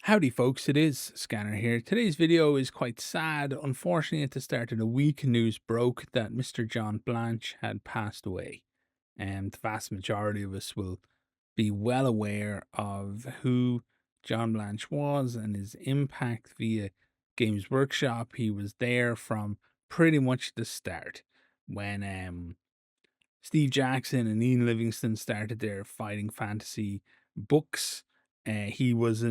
Howdy folks, it is Scanner here. Today's video is quite sad. Unfortunately, at the start of the week, news broke that Mr. John Blanche had passed away. And the vast majority of us will be well aware of who John Blanche was and his impact via Games Workshop. He was there from pretty much the start when Steve Jackson and Ian Livingstone started their fighting fantasy books. He was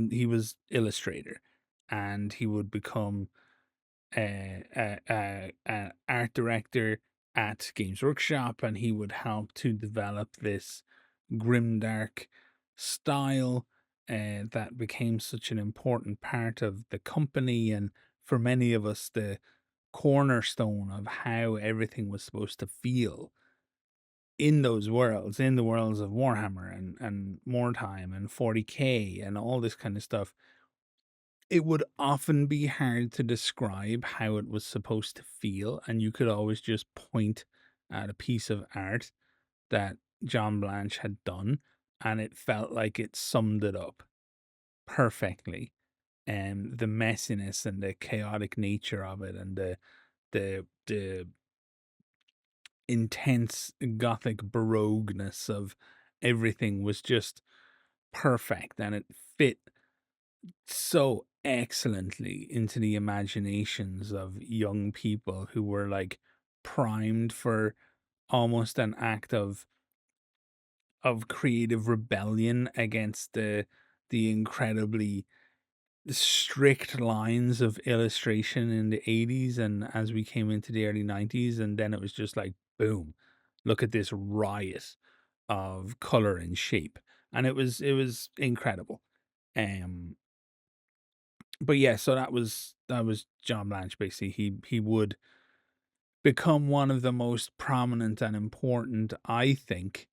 illustrator, and he would become a art director at Games Workshop, and he would help to develop this grimdark style that became such an important part of the company, and for many of us, the cornerstone of how everything was supposed to feel in those worlds, in the worlds of Warhammer and Wartime and 40K and all this kind of stuff. It would often be hard to describe how it was supposed to feel, and you could always just point at a piece of art that John Blanche had done, and it felt like it summed it up perfectly. And the messiness and the chaotic nature of it, and the intense gothic baroqueness of everything was just perfect, and it fit so excellently into the imaginations of young people who were like primed for almost an act of creative rebellion against the incredibly strict lines of illustration in the 80s and as we came into the early 90s, and then it was just like boom, look at this riot of color and shape, and it was incredible. um but yeah, so that was John Blanche. Basically, he would become one of the most prominent and important, I think,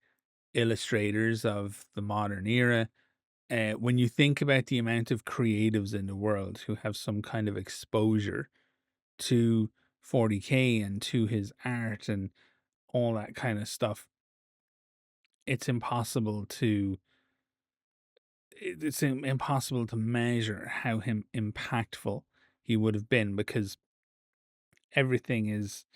illustrators of the modern era. When you think about the amount of creatives in the world who have some kind of exposure to 40K and to his art and all that kind of stuff, it's impossible to impossible to measure how impactful he would have been, because everything is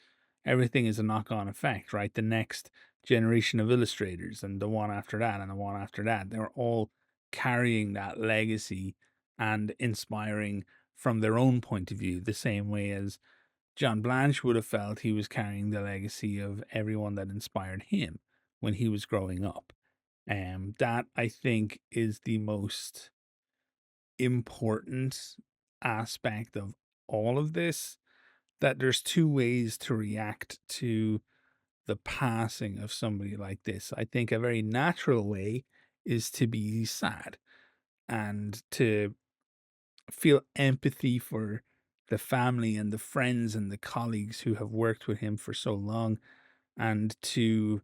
everything is a knock-on effect, right? The next generation of illustrators and the one after that and the one after that, they're all carrying that legacy and inspiring from their own point of view, the same way as John Blanche would have felt he was carrying the legacy of everyone that inspired him when he was growing up. That, I think, is the most important aspect of all of this, that there's two ways to react to the passing of somebody like this. I think a very natural way is to be sad and to feel empathy for the family and the friends and the colleagues who have worked with him for so long, and to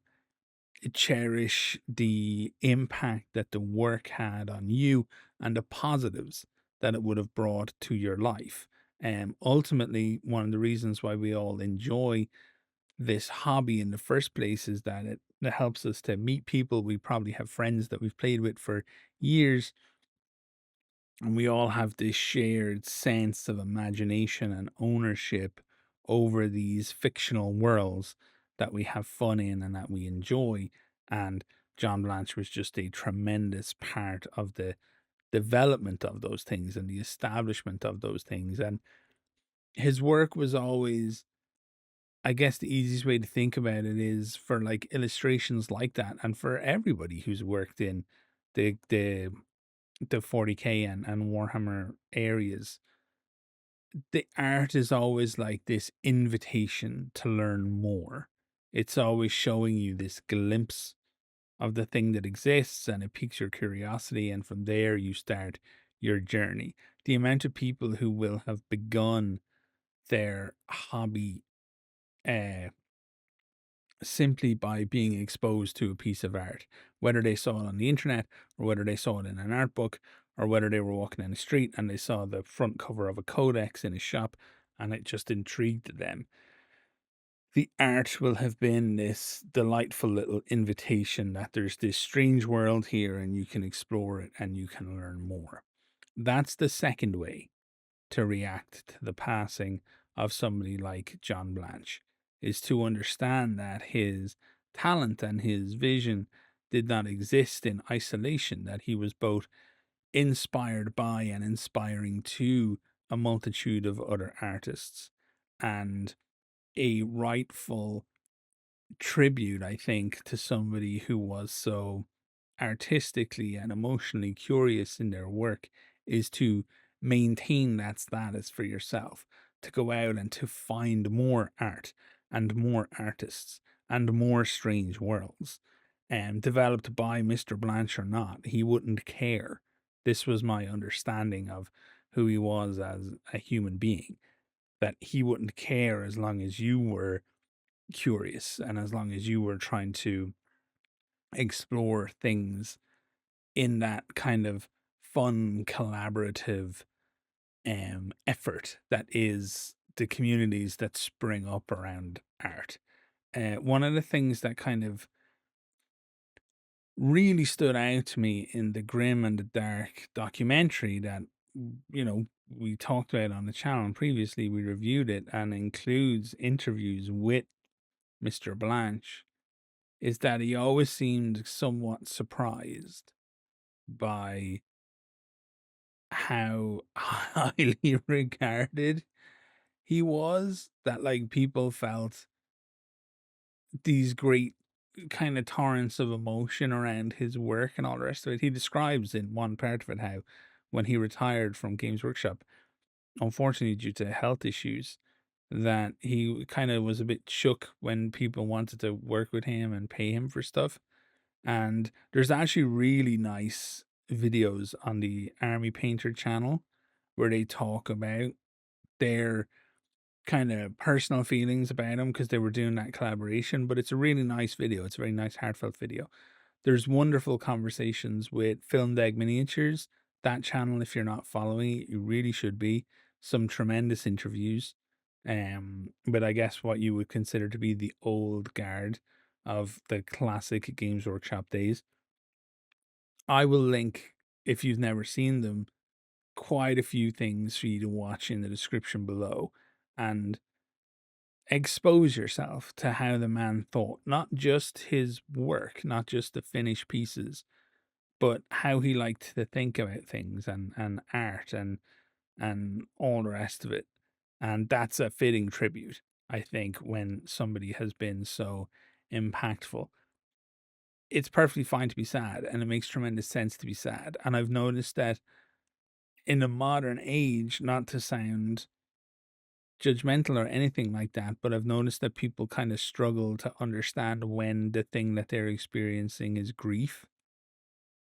cherish the impact that the work had on you and the positives that it would have brought to your life. Ultimately, one of the reasons why we all enjoy this hobby in the first place is that it helps us to meet people. We probably have friends that we've played with for years, and we all have this shared sense of imagination and ownership over these fictional worlds that we have fun in and that we enjoy. And John Blanche was just a tremendous part of the development of those things and the establishment of those things. And his work was always, I guess the easiest way to think about it is for like illustrations like that, and for everybody who's worked in the the 40K and Warhammer areas, the art is always like this invitation to learn more. It's always showing you this glimpse of the thing that exists, and it piques your curiosity, and from there you start your journey. The amount of people who will have begun their hobby uh simply by being exposed to a piece of art, whether they saw it on the internet or whether they saw it in an art book, or whether they were walking in the street and they saw the front cover of a codex in a shop and it just intrigued them. The art will have been this delightful little invitation that there's this strange world here and you can explore it and you can learn more. That's the second way to react to the passing of somebody like John Blanche, is to understand that his talent and his vision did not exist in isolation, that he was both inspired by and inspiring to a multitude of other artists, and a rightful tribute, I think, to somebody who was so artistically and emotionally curious in their work, is to maintain that status for yourself, to go out and to find more art and more artists and more strange worlds. And developed by Mr. Blanche or not, he wouldn't care. This was my understanding of who he was as a human being, that he wouldn't care as long as you were curious and as long as you were trying to explore things in that kind of fun, collaborative effort that is the communities that spring up around art. One of the things that kind of really stood out to me in the Grim and the Dark documentary that, we talked about on the channel previously, we reviewed it, and includes interviews with Mr. Blanche, is that he always seemed somewhat surprised by how highly regarded he was, that like people felt these great kind of torrents of emotion around his work and all the rest of it. He describes in one part of it how when he retired from Games Workshop, unfortunately due to health issues, that he kind of was a bit shook when people wanted to work with him and pay him for stuff. And there's actually really nice videos on the Army Painter channel where they talk about their kind of personal feelings about him because they were doing that collaboration. But it's a really nice video. It's a very nice, heartfelt video. There's wonderful conversations with Film Deg Miniatures. That channel, if you're not following it, you really should be. Some tremendous interviews. But I guess what you would consider to be the old guard of the classic Games Workshop days. I will link, if you've never seen them, quite a few things for you to watch in the description below, and expose yourself to how the man thought, not just his work, not just the finished pieces, but how he liked to think about things and art and all the rest of it. And that's a fitting tribute, I think, when somebody has been so impactful. It's perfectly fine to be sad, and it makes tremendous sense to be sad. And I've noticed that in the modern age, not to sound judgmental or anything like that, but I've noticed that people kind of struggle to understand when the thing that they're experiencing is grief,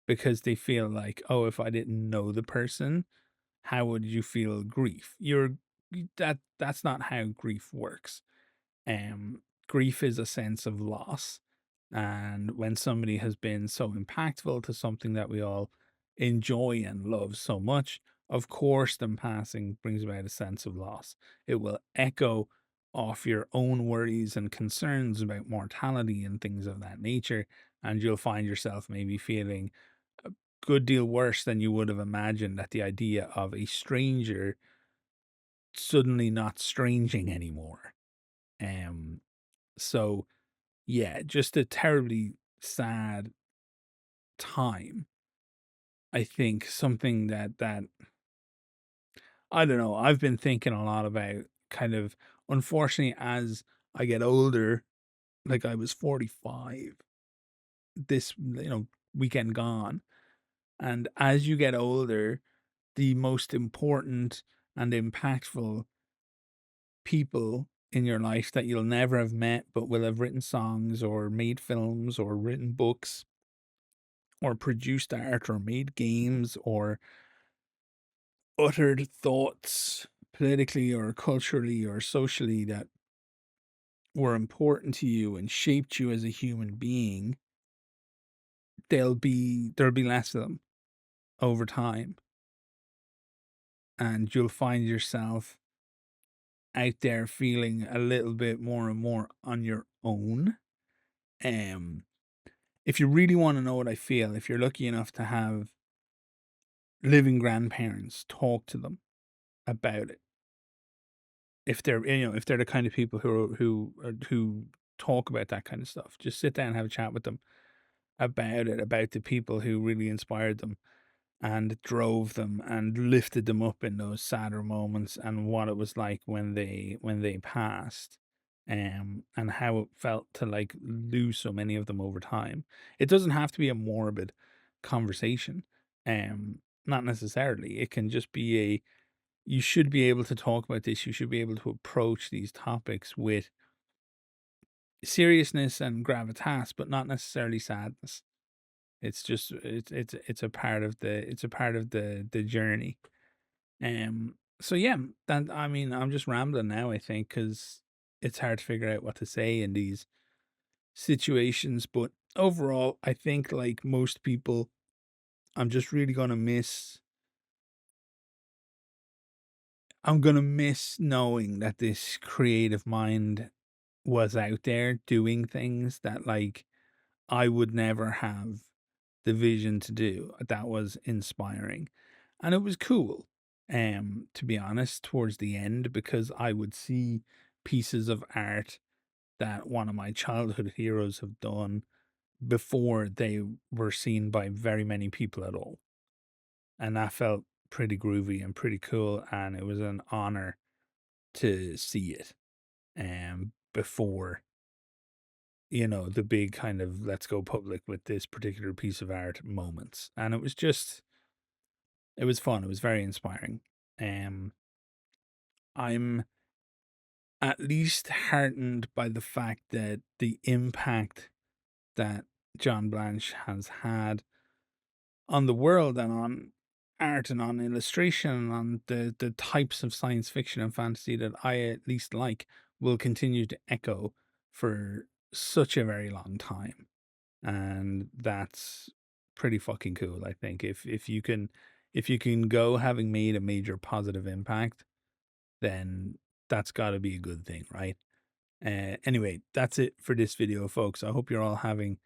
because they feel like, oh, if I didn't know the person, how would you feel grief? That's not how grief works. Grief is a sense of loss. And when somebody has been so impactful to something that we all enjoy and love so much, of course, them passing brings about a sense of loss. It will echo off your own worries and concerns about mortality and things of that nature. And you'll find yourself maybe feeling a good deal worse than you would have imagined at the idea of a stranger suddenly not stranging anymore. Um, so yeah, just a terribly sad time. I think something that I don't know, I've been thinking a lot about, kind of, unfortunately, as I get older, like I was 45 this, weekend gone. And as you get older, the most important and impactful people in your life that you'll never have met but will have written songs or made films or written books or produced art or made games or uttered thoughts politically or culturally or socially that were important to you and shaped you as a human being, there'll be less of them over time. And you'll find yourself out there feeling a little bit more and more on your own. Um, if you really want to know what I feel, if you're lucky enough to have living grandparents, talk to them about it. If they're, if they're the kind of people who talk about that kind of stuff, just sit down and have a chat with them about it, about the people who really inspired them and drove them and lifted them up in those sadder moments, and what it was like when they passed, and how it felt to like lose so many of them over time. It doesn't have to be a morbid conversation, not necessarily. It can just be a, you should be able to talk about this, you should be able to approach these topics with seriousness and gravitas, but not necessarily sadness. It's just it's a part of the journey. So yeah, that, I mean, I'm just rambling now, I think, because it's hard to figure out what to say in these situations. But overall, I think like most people, I'm just really gonna miss. I'm gonna miss knowing that this creative mind was out there doing things that like I would never have the vision to do. That was inspiring. And it was cool, to be honest, towards the end, because I would see pieces of art that one of my childhood heroes have done before they were seen by very many people at all. And that felt pretty groovy and pretty cool. And it was an honor to see it before, the big kind of let's go public with this particular piece of art moments. And it was just, it was fun. It was very inspiring. Um, I'm at least heartened by the fact that the impact that John Blanche has had on the world and on art and on illustration and on the types of science fiction and fantasy that I at least like will continue to echo for such a very long time. And that's pretty fucking cool, I think. If you can go having made a major positive impact, then that's got to be a good thing, right? Anyway, that's it for this video, folks. I hope you're all having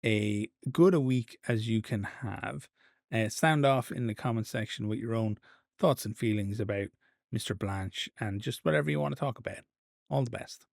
a good a week as you can have. Sound off in the comment section with your own thoughts and feelings about Mr. Blanche and just whatever you want to talk about. All the best.